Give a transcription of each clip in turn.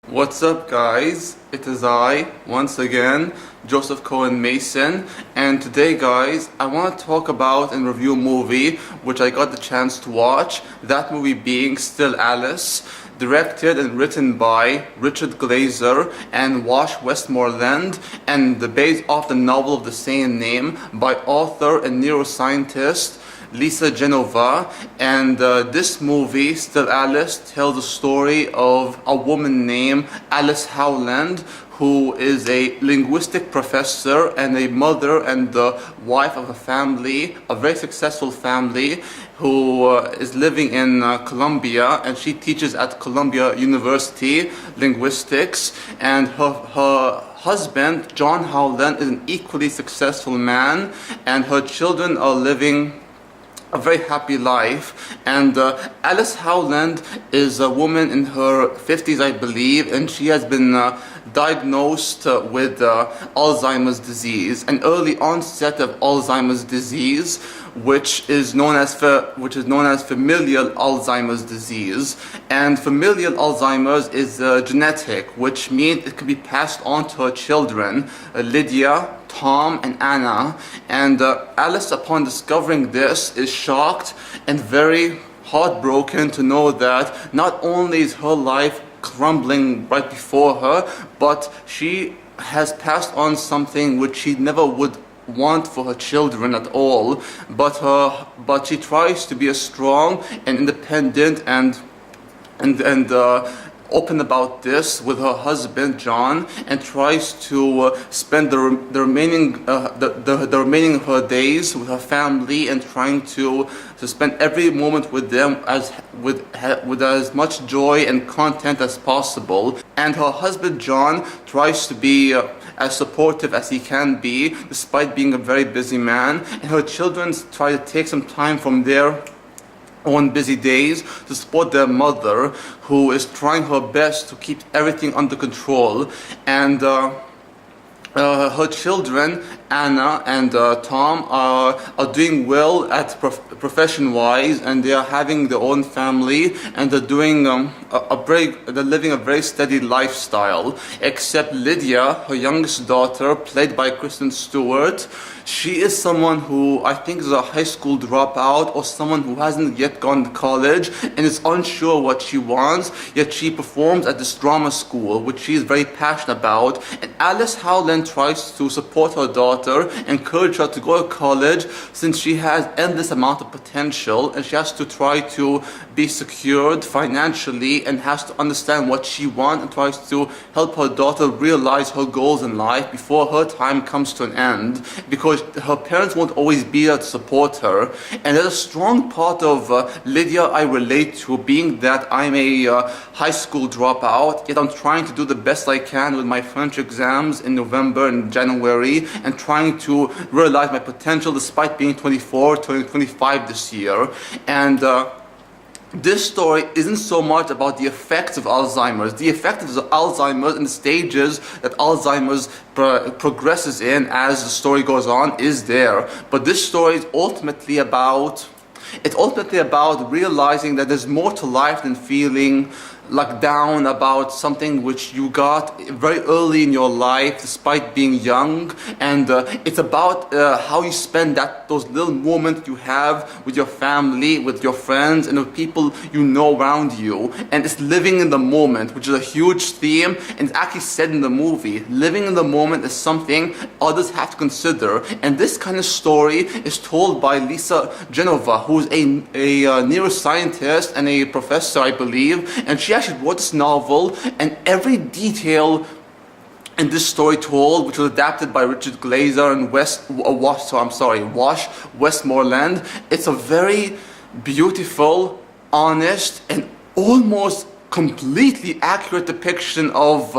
What's up, guys? It is I, once again, Joseph Cohen Mason, and today, guys, I want to talk about and review a movie which I got the chance to watch, that movie being Still Alice, directed and written by Richard Glazer and Wash Westmoreland, and based off the novel of the same name by author and neuroscientist Lisa Genova. And this movie, Still Alice, tells the story of a woman named Alice Howland, who is a linguistic professor and a mother and the wife of a family, a very successful family, who is living in Columbia, and she teaches at Columbia University linguistics, and her husband, John Howland, is an equally successful man, and her children are living a very happy life. And Alice Howland is a woman in her 50s, I believe, and she has been diagnosed with Alzheimer's disease, an early onset of Alzheimer's disease, which is known as familial Alzheimer's disease. And familial Alzheimer's is genetic, which means it can be passed on to her children, Lydia, Tom, and Anna. And Alice, upon discovering this, is shocked and very heartbroken to know that not only is her life crumbling right before her, but she has passed on something which she never would want for her children at all. But she tries to be a strong and independent and open about this with her husband John, and tries to spend the remaining of her days with her family, and trying to spend every moment with them with as much joy and content as possible. And her husband John tries to be as supportive as he can be, despite being a very busy man. And her children try to take some time from their on busy days to support their mother, who is trying her best to keep everything under control. And her children, Anna and Tom, are doing well at profession-wise, and they are having their own family, and they're doing they're living a very steady lifestyle. Except Lydia, her youngest daughter, played by Kristen Stewart. She is someone who I think is a high school dropout, or someone who hasn't yet gone to college and is unsure what she wants, yet she performs at this drama school, which she is very passionate about. And Alice Howland tries to support her daughter, encourage her to go to college, since she has endless amount of potential, and she has to try to be secured financially and has to understand what she wants, and tries to help her daughter realize her goals in life before her time comes to an end, because her parents won't always be there to support her. And there's a strong part of Lydia I relate to, being that I'm a high school dropout, yet I'm trying to do the best I can with my French exams in November and January, and trying to realize my potential despite being 24, 25 this year. And this story isn't so much about the effects of Alzheimer's. The effects of Alzheimer's and the stages that Alzheimer's progresses in as the story goes on is there. But this story is ultimately about realizing that there's more to life than feeling like down about something which you got very early in your life despite being young. And it's about how you spend those little moments you have with your family, with your friends, and with people you know around you. And it's living in the moment, which is a huge theme, and it's actually said in the movie. Living in the moment is something others have to consider, and this kind of story is told by Lisa Genova, who is a neuroscientist and a professor, I believe, and she actually wrote this novel, and every detail in this story told, which was adapted by Richard Glazer and Wash Westmoreland. It's a very beautiful, honest, and almost completely accurate depiction of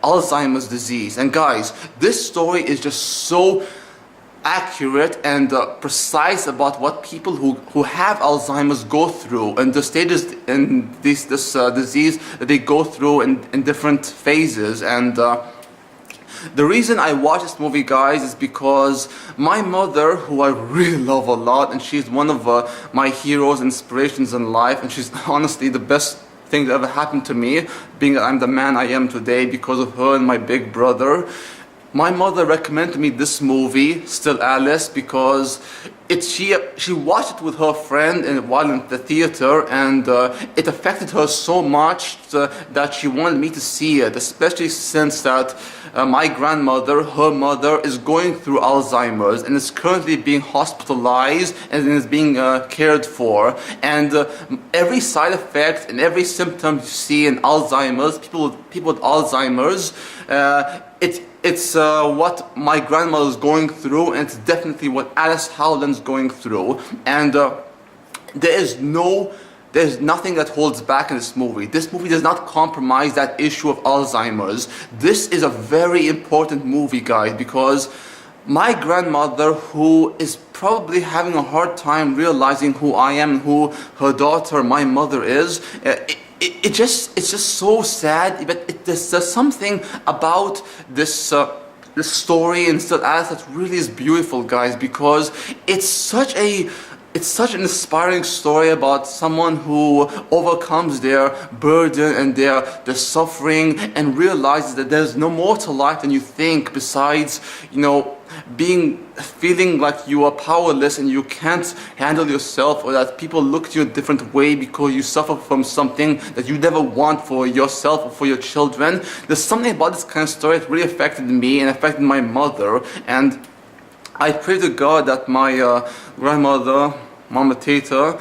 Alzheimer's disease. And guys, this story is just so accurate and precise about what people who have Alzheimer's go through, and the stages in this disease that they go through in different phases. And the reason I watch this movie, guys, is because my mother, who I really love a lot, and she's one of my heroes, inspirations in life, and she's honestly the best thing that ever happened to me, being that I'm the man I am today because of her and my big brother. My mother recommended me this movie, Still Alice, because she watched it with her friend while in the theater, and it affected her so much that she wanted me to see it, especially since that my grandmother, her mother, is going through Alzheimer's and is currently being hospitalized and is being cared for. And every side effect and every symptom you see in Alzheimer's, people with Alzheimer's, it's what my grandmother is going through, and it's definitely what Alice Howland's going through. And there's nothing that holds back in this movie. This movie does not compromise that issue of Alzheimer's. This is a very important movie, guys, because my grandmother, who is probably having a hard time realizing who I am and who her daughter, my mother, is, it's just so sad. But there's something about this story in Still Alice that really is beautiful, guys, because it's such an inspiring story about someone who overcomes their burden and their suffering and realizes that there's no more to life than you think, besides, feeling like you are powerless and you can't handle yourself, or that people look at you a different way because you suffer from something that you never want for yourself or for your children. There's something about this kind of story that really affected me and affected my mother, and I pray to God that my grandmother, Mama Tata,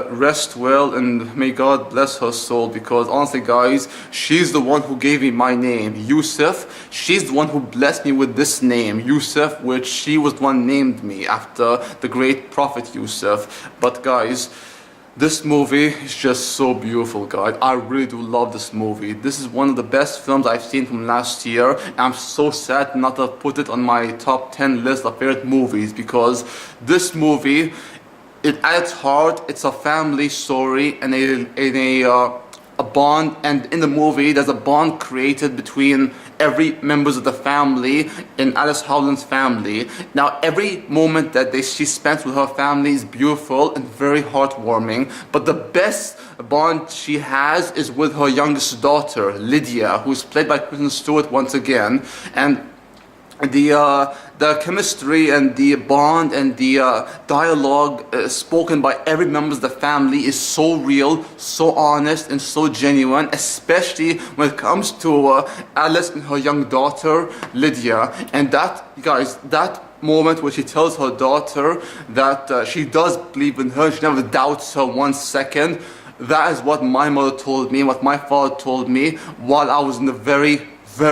rest well, and may God bless her soul, because honestly, guys, she's the one who gave me my name, Yusuf. She's the one who blessed me with this name, Yusuf, which she was the one named me after the great prophet Yusuf. But guys, this movie is just so beautiful, guys. I really do love this movie. This is one of the best films I've seen from last year, and I'm so sad not to have put it on my top 10 list of favorite movies, because this movie, at its heart, it's a family story and a bond, and in the movie there's a bond created between every members of the family in Alice Howland's family. Now, every moment that she spends with her family is beautiful and very heartwarming, but the best bond she has is with her youngest daughter, Lydia, who's played by Kristen Stewart once again. And the chemistry and the bond and the dialogue spoken by every member of the family is so real, so honest, and so genuine, especially when it comes to Alice and her young daughter, Lydia. And that, guys, that moment where she tells her daughter that she does believe in her, she never doubts her 1 second, that is what my mother told me, what my father told me while I was in the very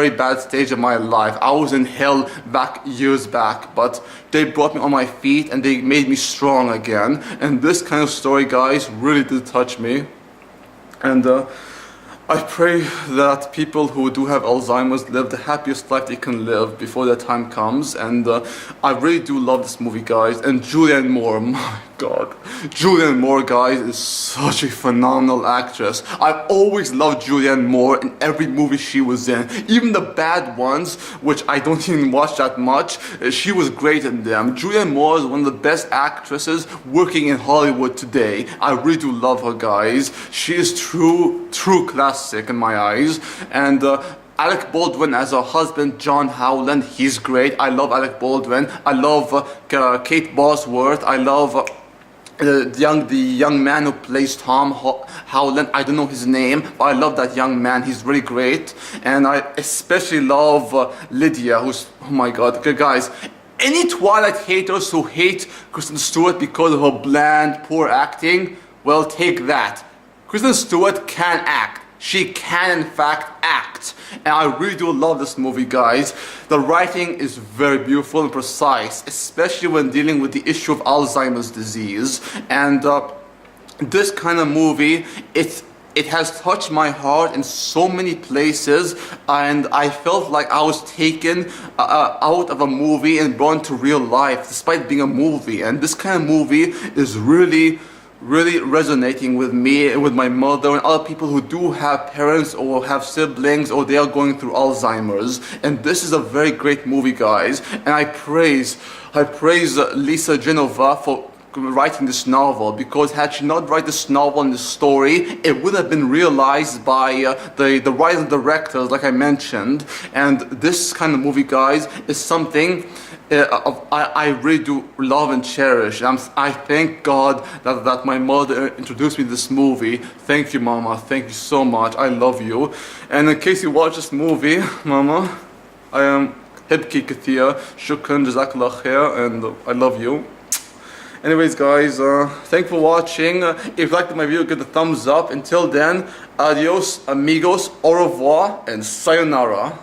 bad stage of my life. I was in hell years back, but they brought me on my feet and they made me strong again. And this kind of story, guys, really did touch me. And I pray that people who do have Alzheimer's live the happiest life they can live before their time comes. And I really do love this movie, guys. And Julianne Moore, my God, Julianne Moore, guys, is such a phenomenal actress. I've always loved Julianne Moore in every movie she was in, even the bad ones, which I don't even watch that much. She was great in them. Julianne Moore is one of the best actresses working in Hollywood today. I really do love her, guys. She is true classic in my eyes. And Alec Baldwin as her husband, John Howland, he's great. I love Alec Baldwin. I love Kate Bosworth. I love the young man who plays Tom Howland. I don't know his name, but I love that young man. He's really great. And I especially love Lydia, who's, oh my God, okay, guys, any Twilight haters who hate Kristen Stewart because of her bland, poor acting, well, take that. Kristen Stewart can act. She can, in fact, act. And I really do love this movie, guys. The writing is very beautiful and precise, especially when dealing with the issue of Alzheimer's disease. And this kind of movie, it has touched my heart in so many places, and I felt like I was taken out of a movie and brought into real life, despite being a movie. And this kind of movie is really resonating with me and with my mother and other people who do have parents or have siblings or they are going through Alzheimer's. And this is a very great movie, guys. And I praise Lisa Genova for writing this novel, because had she not written this novel and this story, it would have been realized by the writers and directors, like I mentioned. And this kind of movie, guys, is something I really do love and cherish. And I thank God that my mother introduced me to this movie. Thank you, Mama. Thank you so much. I love you. And in case you watch this movie, Mama, I am Hibki Kathia. Shukran, Jazakallah khair, and I love you. Anyways, guys, thanks for watching. If you liked my video, give the thumbs up. Until then, adios, amigos, au revoir, and sayonara.